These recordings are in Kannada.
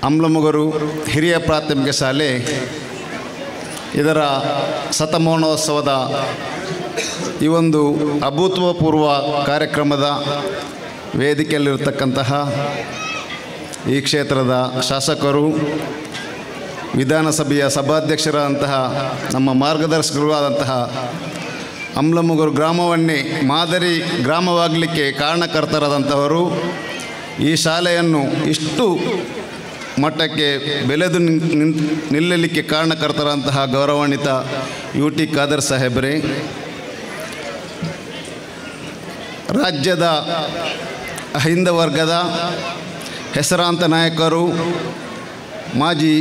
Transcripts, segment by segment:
ಅಮ್ಲಮೊಗರು ಹಿರಿಯ ಪ್ರಾಥಮಿಕ ಶಾಲೆ ಇದರ ಶತಮಾನೋತ್ಸವದ ಈ ಒಂದು ಅಭೂತಪೂರ್ವ ಕಾರ್ಯಕ್ರಮದ ವೇದಿಕೆಯಲ್ಲಿರತಕ್ಕಂತಹ ಈ ಕ್ಷೇತ್ರದ ಶಾಸಕರು, ವಿಧಾನಸಭೆಯ ಸಭಾಧ್ಯಕ್ಷರಾದಂತಹ ನಮ್ಮ ಮಾರ್ಗದರ್ಶಕರು ಆದಂತಹ ಅಮ್ಲಮೊಗರು ಗ್ರಾಮವನ್ನೇ ಮಾದರಿ ಗ್ರಾಮವಾಗಲಿಕ್ಕೆ ಕಾರಣಕರ್ತರಾದಂಥವರು, ಈ ಶಾಲೆಯನ್ನು ಇಷ್ಟು ಮಟ್ಟಕ್ಕೆ ಬೆಳೆದು ನಿಲ್ಲಲಿಕ್ಕೆ ಕಾರಣಕರ್ತರಾದಂತಹ ಗೌರವಾನ್ವಿತ UT ಖಾದರ್ ಸಾಹೇಬರೇ, ರಾಜ್ಯದ ಅಹಿಂದ ವರ್ಗದ ಹೆಸರಾಂತ ನಾಯಕರು, ಮಾಜಿ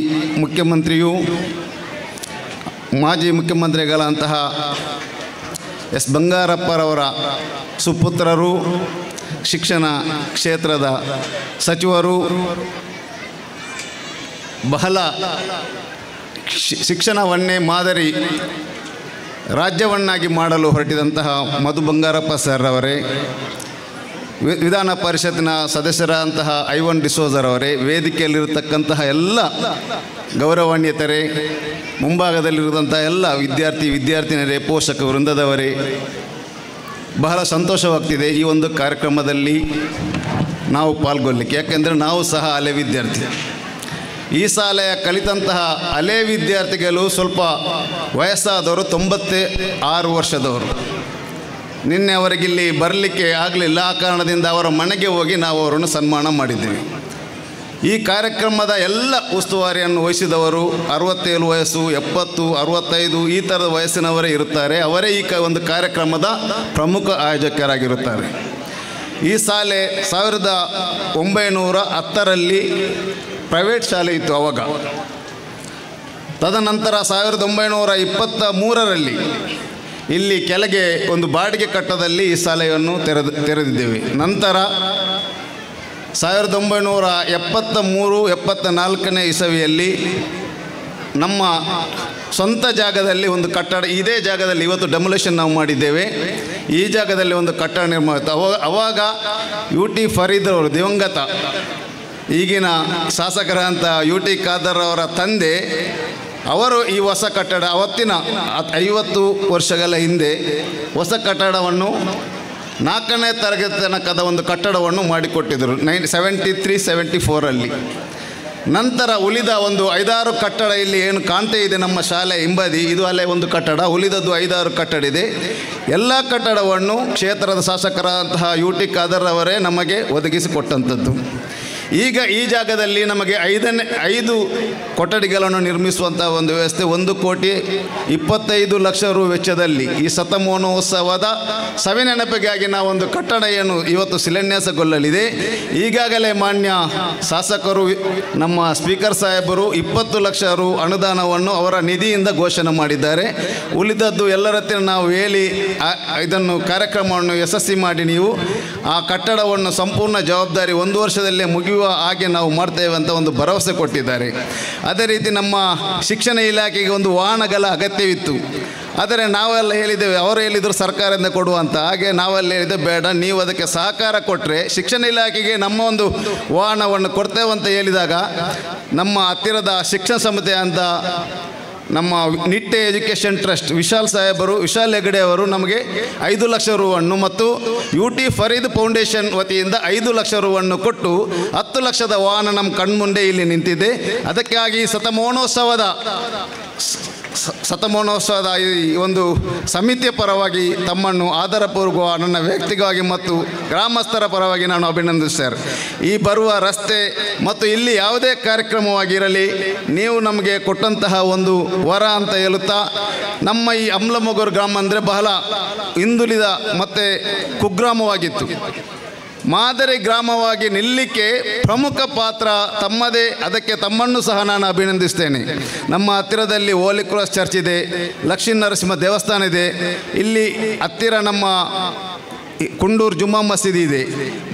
ಮುಖ್ಯಮಂತ್ರಿಗಳಂತಹ ಎಸ್ ಬಂಗಾರಪ್ಪರವರ ಸುಪುತ್ರರು, ಶಿಕ್ಷಣ ಕ್ಷೇತ್ರದ ಸಚಿವರು, ಬಹಳ ಶಿಕ್ಷಣವನ್ನೇ ಮಾದರಿ ರಾಜ್ಯವನ್ನಾಗಿ ಮಾಡಲು ಹೊರಟಿದಂತಹ ಮಧು ಬಂಗಾರಪ್ಪ ಸರ್ ಅವರೇ, ವಿಧಾನ ಪರಿಷತ್ತಿನ ಸದಸ್ಯರಾದಂತಹ ಐವನ್ ಡಿಸೋಜರವರೇ, ವೇದಿಕೆಯಲ್ಲಿರತಕ್ಕಂತಹ ಎಲ್ಲ ಗೌರವಾನ್ವಿತರೇ, ಮುಂಭಾಗದಲ್ಲಿರುವಂತಹ ಎಲ್ಲ ವಿದ್ಯಾರ್ಥಿನಿಯರೇ, ಪೋಷಕ ವೃಂದದವರೇ, ಬಹಳ ಸಂತೋಷವಾಗ್ತಿದೆ ಈ ಒಂದು ಕಾರ್ಯಕ್ರಮದಲ್ಲಿ ನಾವು ಪಾಲ್ಗೊಳ್ಳಲಿಕ್ಕೆ. ಯಾಕೆಂದರೆ ನಾವು ಸಹ ಹಳೆ ವಿದ್ಯಾರ್ಥಿ. ಈ ಶಾಲೆಯ ಕಲಿತಂತಹ ಹಳೆ ವಿದ್ಯಾರ್ಥಿಗಳು ಸ್ವಲ್ಪ ವಯಸ್ಸಾದವರು, 96 ವರ್ಷದವರು. ನಿನ್ನೆ ಅವರಿಗಿಲ್ಲಿ ಬರಲಿಕ್ಕೆ ಆಗಲಿಲ್ಲ. ಆ ಕಾರಣದಿಂದ ಅವರ ಮನೆಗೆ ಹೋಗಿ ನಾವು ಅವರನ್ನು ಸನ್ಮಾನ ಮಾಡಿದ್ದೇವೆ. ಈ ಕಾರ್ಯಕ್ರಮದ ಎಲ್ಲ ಉಸ್ತುವಾರಿಯನ್ನು ವಹಿಸಿದವರು 67 ವಯಸ್ಸು, 70, 65 ಈ ಥರದ ವಯಸ್ಸಿನವರೇ ಇರುತ್ತಾರೆ. ಅವರೇ ಈ ಒಂದು ಕಾರ್ಯಕ್ರಮದ ಪ್ರಮುಖ ಆಯೋಜಕರಾಗಿರುತ್ತಾರೆ. ಈ ಶಾಲೆ 1910ರಲ್ಲಿ ಪ್ರೈವೇಟ್ ಶಾಲೆ ಇತ್ತು ಆವಾಗ. ತದನಂತರ 1923ರಲ್ಲಿ ಇಲ್ಲಿ ಕೆಳಗೆ ಒಂದು ಬಾಡಿಗೆ ಕಟ್ಟಡದಲ್ಲಿ ಈ ಶಾಲೆಯನ್ನು ತೆರೆದಿದ್ದೇವೆ. ನಂತರ 1973-74ನೇ ಇಸವಿಯಲ್ಲಿ ನಮ್ಮ ಸ್ವಂತ ಜಾಗದಲ್ಲಿ ಒಂದು ಕಟ್ಟಡ, ಇದೇ ಜಾಗದಲ್ಲಿ ಇವತ್ತು ಡೆಮೊಲೇಷನ್ ನಾವು ಮಾಡಿದ್ದೇವೆ. ಈ ಜಾಗದಲ್ಲಿ ಒಂದು ಕಟ್ಟಡ ನಿರ್ಮಾಣ ಆಯಿತು. ಅವಾಗ UT ಫರೀದ್ ಅವರು, ದಿವಂಗತ ಈಗಿನ ಶಾಸಕರಂತ UT ಖಾದರ್ ಅವರ ತಂದೆ, ಅವರು ಈ ಹೊಸ ಕಟ್ಟಡ ಅವತ್ತಿನ 50 ವರ್ಷಗಳ ಹಿಂದೆ ಹೊಸ ಕಟ್ಟಡವನ್ನು 4ನೇ ತರಗತಿ ತನಕದ ಒಂದು ಕಟ್ಟಡವನ್ನು ಮಾಡಿಕೊಟ್ಟಿದ್ದರು 73-74ರಲ್ಲಿ. ನಂತರ ಉಳಿದ ಒಂದು 5-6 ಕಟ್ಟಡ ಇಲ್ಲಿ ಏನು ಕಾಣ್ತಾ ಇದೆ ನಮ್ಮ ಶಾಲೆ ಹಿಂಬದಿ, ಇದು ಅಲ್ಲೇ ಒಂದು ಕಟ್ಟಡ, ಉಳಿದದ್ದು 5-6 ಕಟ್ಟಡ ಇದೆ. ಎಲ್ಲ ಕಟ್ಟಡವನ್ನು ಕ್ಷೇತ್ರದ ಶಾಸಕರಾದಂತಹ UT ಖಾದರ್ ಅವರೇ ನಮಗೆ ಒದಗಿಸಿಕೊಟ್ಟಂಥದ್ದು. ಈಗ ಈ ಜಾಗದಲ್ಲಿ ನಮಗೆ 5 ಕೊಠಡಿಗಳನ್ನು ನಿರ್ಮಿಸುವಂಥ ಒಂದು ವ್ಯವಸ್ಥೆ, 1,25,00,000 ರು ವೆಚ್ಚದಲ್ಲಿ ಈ ಶತಮಾನೋತ್ಸವದ ಸವಿನೆನಪಿಗಾಗಿ ನಾವು ಒಂದು ಕಟ್ಟಡ ಏನು ಇವತ್ತು ಶಿಲಾನ್ಯಾಸಗೊಳ್ಳಲಿದೆ. ಈಗಾಗಲೇ ಮಾನ್ಯ ಶಾಸಕರು, ನಮ್ಮ ಸ್ಪೀಕರ್ ಸಾಹೇಬರು 20 ಲಕ್ಷ ರು ಅನುದಾನವನ್ನು ಅವರ ನಿಧಿಯಿಂದ ಘೋಷಣೆ ಮಾಡಿದ್ದಾರೆ. ಉಳಿದದ್ದು ಎಲ್ಲರ ಹತ್ತಿರ ನಾವು ಹೇಳಿ ಇದನ್ನು ಕಾರ್ಯಕ್ರಮವನ್ನು ಯಶಸ್ವಿ ಮಾಡಿ ನೀವು ಆ ಕಟ್ಟಡವನ್ನು ಸಂಪೂರ್ಣ ಜವಾಬ್ದಾರಿ 1 ವರ್ಷದಲ್ಲೇ ಮುಗಿಯುವ ಹಾಗೆ ನಾವು ಮಾಡ್ತೇವೆ ಅಂತ ಒಂದು ಭರವಸೆ ಕೊಟ್ಟಿದ್ದಾರೆ. ಅದೇ ರೀತಿ ನಮ್ಮ ಶಿಕ್ಷಣ ಇಲಾಖೆಗೆ ಒಂದು ವಾಹನಗಳ ಅಗತ್ಯವಿತ್ತು. ಆದರೆ ನಾವೆಲ್ಲ ಹೇಳಿದ್ದೇವೆ, ಅವರು ಹೇಳಿದರು ಸರ್ಕಾರದಿಂದ ಕೊಡುವಂತ. ಹಾಗೆ ನಾವೆಲ್ಲ ಹೇಳಿದ್ದೇವೆ, ಬೇಡ, ನೀವು ಅದಕ್ಕೆ ಸಹಕಾರ ಕೊಟ್ಟರೆ ಶಿಕ್ಷಣ ಇಲಾಖೆಗೆ ನಮ್ಮ ಒಂದು ವಾಹನವನ್ನು ಕೊಡ್ತೇವಂತ ಹೇಳಿದಾಗ ನಮ್ಮ ಹತ್ತಿರದ ಶಿಕ್ಷಣ ಸಮಿತಿ ಅಂತ ನಮ್ಮ ನಿಟ್ಟೆ ಎಜುಕೇಷನ್ ಟ್ರಸ್ಟ್ ವಿಶಾಲ್ ಹೆಗಡೆ ಅವರು ನಮಗೆ 5 ಲಕ್ಷ ರುವನ್ನು ಮತ್ತು UT ಫರೀದ್ ಫೌಂಡೇಶನ್ ವತಿಯಿಂದ 5 ಲಕ್ಷ ರುವನ್ನು ಕೊಟ್ಟು 10 ಲಕ್ಷದ ವಾಹನ ನಮ್ಮ ಕಣ್ಮುಂದೆ ಇಲ್ಲಿ ನಿಂತಿದೆ. ಅದಕ್ಕಾಗಿ ಶತಮಾನೋತ್ಸವದ ಈ ಒಂದು ಸಮಿತಿಯ ಪರವಾಗಿ ತಮ್ಮನ್ನು ಆಧಾರಪೂರ್ವಕ ನನ್ನ ವ್ಯಕ್ತಿಗಾಗಿ ಮತ್ತು ಗ್ರಾಮಸ್ಥರ ಪರವಾಗಿ ನಾನು ಅಭಿನಂದಿಸುತ್ತೇನೆ. ಈ ಬರುವ ರಸ್ತೆ ಮತ್ತು ಇಲ್ಲಿ ಯಾವುದೇ ಕಾರ್ಯಕ್ರಮವಾಗಿರಲಿ ನೀವು ನಮಗೆ ಕೊಟ್ಟಂತಹ ಒಂದು ವರ ಅಂತ ಹೇಳುತ್ತಾ, ನಮ್ಮ ಈ ಅಮ್ಲಮೊಗರು ಗ್ರಾಮ ಅಂದರೆ ಬಹಳ ಹಿಂದುಳಿದ ಮತ್ತು ಕುಗ್ರಾಮವಾಗಿತ್ತು. ಮಾದರಿ ಗ್ರಾಮವಾಗಿ ನಿಲ್ಲಲಿಕ್ಕೆ ಪ್ರಮುಖ ಪಾತ್ರ ತಮ್ಮದೇ. ಅದಕ್ಕೆ ತಮ್ಮನ್ನು ಸಹ ನಾನು ಅಭಿನಂದಿಸ್ತೇನೆ. ನಮ್ಮ ಹತ್ತಿರದಲ್ಲಿ ಹೋಲಿ ಕ್ರಾಸ್ ಚರ್ಚ್ ಇದೆ, ಲಕ್ಷ್ಮೀ ನರಸಿಂಹ ದೇವಸ್ಥಾನ ಇದೆ. ಇಲ್ಲಿ ಹತ್ತಿರ ನಮ್ಮ ಕುಂಡೂರು ಜುಮ್ಮಾ ಮಸೀದಿ ಇದೆ.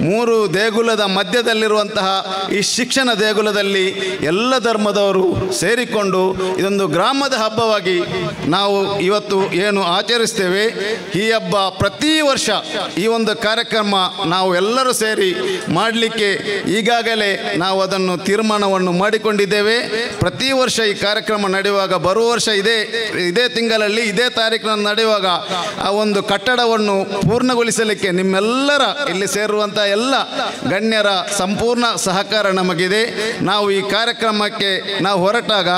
3 ದೇಗುಲದ ಮಧ್ಯದಲ್ಲಿರುವಂತಹ ಈ ಶಿಕ್ಷಣ ದೇಗುಲದಲ್ಲಿ ಎಲ್ಲ ಧರ್ಮದವರು ಸೇರಿಕೊಂಡು ಇದೊಂದು ಗ್ರಾಮದ ಹಬ್ಬವಾಗಿ ನಾವು ಇವತ್ತು ಏನು ಆಚರಿಸ್ತೇವೆ. ಈ ಹಬ್ಬ ಪ್ರತಿ ವರ್ಷ ಈ ಒಂದು ಕಾರ್ಯಕ್ರಮ ನಾವು ಎಲ್ಲರೂ ಸೇರಿ ಮಾಡಲಿಕ್ಕೆ ಈಗಾಗಲೇ ನಾವು ಅದನ್ನು ತೀರ್ಮಾನವನ್ನು ಮಾಡಿಕೊಂಡಿದ್ದೇವೆ. ಪ್ರತಿ ವರ್ಷ ಈ ಕಾರ್ಯಕ್ರಮ ನಡೆಯುವಾಗ ಬರುವ ವರ್ಷ ಇದೇ ತಿಂಗಳಲ್ಲಿ ಇದೇ ತಾರೀಕಿನ ನಡೆಯುವಾಗ ಆ ಒಂದು ಕಟ್ಟಡವನ್ನು ಪೂರ್ಣಗೊಳಿಸಲಿಕ್ಕೆ ನಿಮ್ಮೆಲ್ಲರ ಇಲ್ಲಿ ಸೇರುವಂಥ ಎಲ್ಲ ಗಣ್ಯರ ಸಂಪೂರ್ಣ ಸಹಕಾರ ನಮಗಿದೆ. ನಾವು ಈ ಕಾರ್ಯಕ್ರಮಕ್ಕೆ ನಾವು ಹೊರಟಾಗ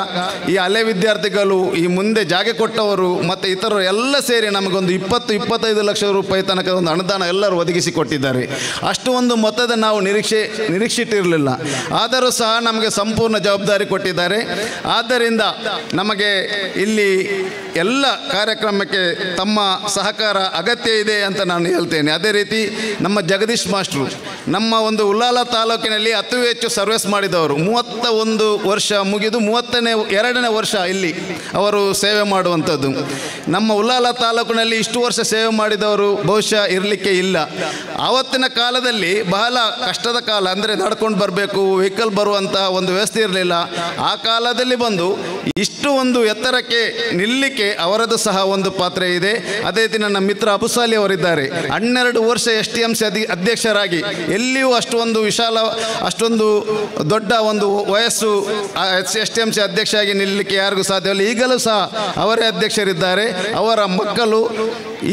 ಈ ಹಳೆ ವಿದ್ಯಾರ್ಥಿಗಳು, ಈ ಮುಂದೆ ಜಾಗ ಕೊಟ್ಟವರು ಮತ್ತು ಇತರರು ಎಲ್ಲ ಸೇರಿ ನಮಗೊಂದು 20-25 ಲಕ್ಷ ರೂಪಾಯಿ ತನಕ ಒಂದು ಅನುದಾನ ಎಲ್ಲರೂ ಒದಗಿಸಿಕೊಟ್ಟಿದ್ದಾರೆ. ಅಷ್ಟು ಒಂದು ಮೊತ್ತದ ನಾವು ನಿರೀಕ್ಷಿಟ್ಟಿರಲಿಲ್ಲ. ಆದರೂ ಸಹ ನಮಗೆ ಸಂಪೂರ್ಣ ಜವಾಬ್ದಾರಿ ಕೊಟ್ಟಿದ್ದಾರೆ. ಆದ್ದರಿಂದ ನಮಗೆ ಇಲ್ಲಿ ಎಲ್ಲ ಕಾರ್ಯಕ್ರಮಕ್ಕೆ ತಮ್ಮ ಸಹಕಾರ ಅಗತ್ಯ ಇದೆ ಅಂತ ನಾನು ಹೇಳ್ತೇನೆ. ಅದೇ ರೀತಿ ನಮ್ಮ ಜಗದೀಶ್ ಮಾಸ್ಟ್ರು ನಮ್ಮ ಒಂದು ಉಳ್ಳಾಲ ತಾಲೂಕಿನಲ್ಲಿ ಅತಿ ಹೆಚ್ಚು ಸರ್ವಿಸ್ ಮಾಡಿದವರು. 31 ವರ್ಷ ಮುಗಿದು 32ನೇ ವರ್ಷ ಇಲ್ಲಿ ಅವರು ಸೇವೆ ಮಾಡುವಂಥದ್ದು. ನಮ್ಮ ಉಳ್ಳಾಲ ತಾಲೂಕಿನಲ್ಲಿ ಇಷ್ಟು ವರ್ಷ ಸೇವೆ ಮಾಡಿದವರು ಬಹುಶಃ ಇರಲಿಕ್ಕೆ ಇಲ್ಲ. ಆವತ್ತಿನ ಕಾಲದಲ್ಲಿ ಬಹಳ ಕಷ್ಟದ ಕಾಲ, ಅಂದರೆ ನಡ್ಕೊಂಡು ಬರಬೇಕು, ವೆಹಿಕಲ್ ಬರುವಂಥ ಒಂದು ವ್ಯವಸ್ಥೆ ಇರಲಿಲ್ಲ. ಆ ಕಾಲದಲ್ಲಿ ಬಂದು ಇಷ್ಟು ಒಂದು ಎತ್ತರಕ್ಕೆ ನಿಲ್ಲಕ್ಕೆ ಅವರದ್ದು ಸಹ ಒಂದು ಪಾತ್ರ ಇದೆ. ಅದೇ ರೀತಿ ನನ್ನ ಮಿತ್ರ ಅಬುಸಾಲಿ ಅವರಿದ್ದಾರೆ. 12 ವರ್ಷ STMC ಅಧ್ಯಕ್ಷರಾಗಿ ಎಲ್ಲಿಯೂ ಅಷ್ಟೊಂದು ದೊಡ್ಡ ಒಂದು ವಯಸ್ಸು STMC ಅಧ್ಯಕ್ಷರಾಗಿ ನಿಲ್ಲಲಿಕ್ಕೆ ಯಾರಿಗೂ ಸಾಧ್ಯವಿಲ್ಲ. ಈಗಲೂ ಸಹ ಅವರೇ ಅಧ್ಯಕ್ಷರಿದ್ದಾರೆ. ಅವರ ಮಕ್ಕಳು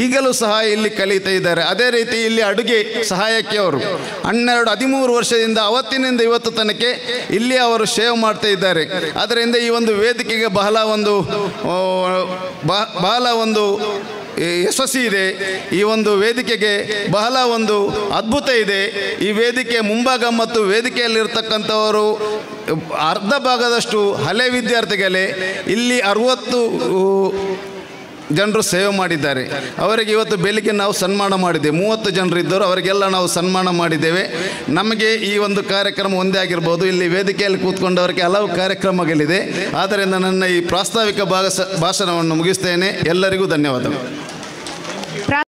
ಈಗಲೂ ಸಹ ಇಲ್ಲಿ ಕಲಿತಾ ಇದ್ದಾರೆ. ಅದೇ ರೀತಿ ಇಲ್ಲಿ ಅಡುಗೆ ಸಹಾಯಕಿ ಅವರು 13 ವರ್ಷದಿಂದ ಅವತ್ತಿನಿಂದ ಇವತ್ತು ತನಕ ಇಲ್ಲಿ ಅವರು ಸೇವೆ ಮಾಡ್ತಾ ಇದ್ದಾರೆ. ಅದರಿಂದ ಈ ಒಂದು ವೇದಿಕೆಗೆ ಬಹಳ ಒಂದು ಯಶಸ್ವಿ ಇದೆ. ಈ ಒಂದು ವೇದಿಕೆಗೆ ಬಹಳ ಒಂದು ಅದ್ಭುತ ಇದೆ. ಈ ವೇದಿಕೆ ಮುಂಭಾಗ ಮತ್ತು ವೇದಿಕೆಯಲ್ಲಿರ್ತಕ್ಕಂಥವರು ಅರ್ಧ ಭಾಗದಷ್ಟು ಹಳೆ ವಿದ್ಯಾರ್ಥಿಗಳೇ. ಇಲ್ಲಿ 60 ಜನರು ಸೇವೆ ಮಾಡಿದ್ದಾರೆ. ಅವರಿಗೆ ಇವತ್ತು ಬೆಳಿಗ್ಗೆ ನಾವು ಸನ್ಮಾನ ಮಾಡಿದ್ದೇವೆ. 30 ಜನರು ಇದ್ದರು, ಅವರಿಗೆಲ್ಲ ನಾವು ಸನ್ಮಾನ ಮಾಡಿದ್ದೇವೆ. ನಮಗೆ ಈ ಒಂದು ಕಾರ್ಯಕ್ರಮ ಒಂದೇ ಆಗಿರ್ಬೋದು. ಇಲ್ಲಿ ವೇದಿಕೆಯಲ್ಲಿ ಕೂತ್ಕೊಂಡವರಿಗೆ ಹಲವು ಕಾರ್ಯಕ್ರಮಗಳಿದೆ. ಆದ್ದರಿಂದ ನನ್ನ ಈ ಪ್ರಾಸ್ತಾವಿಕ ಭಾಷಣವನ್ನು ಮುಗಿಸ್ತೇನೆ. ಎಲ್ಲರಿಗೂ ಧನ್ಯವಾದಗಳು.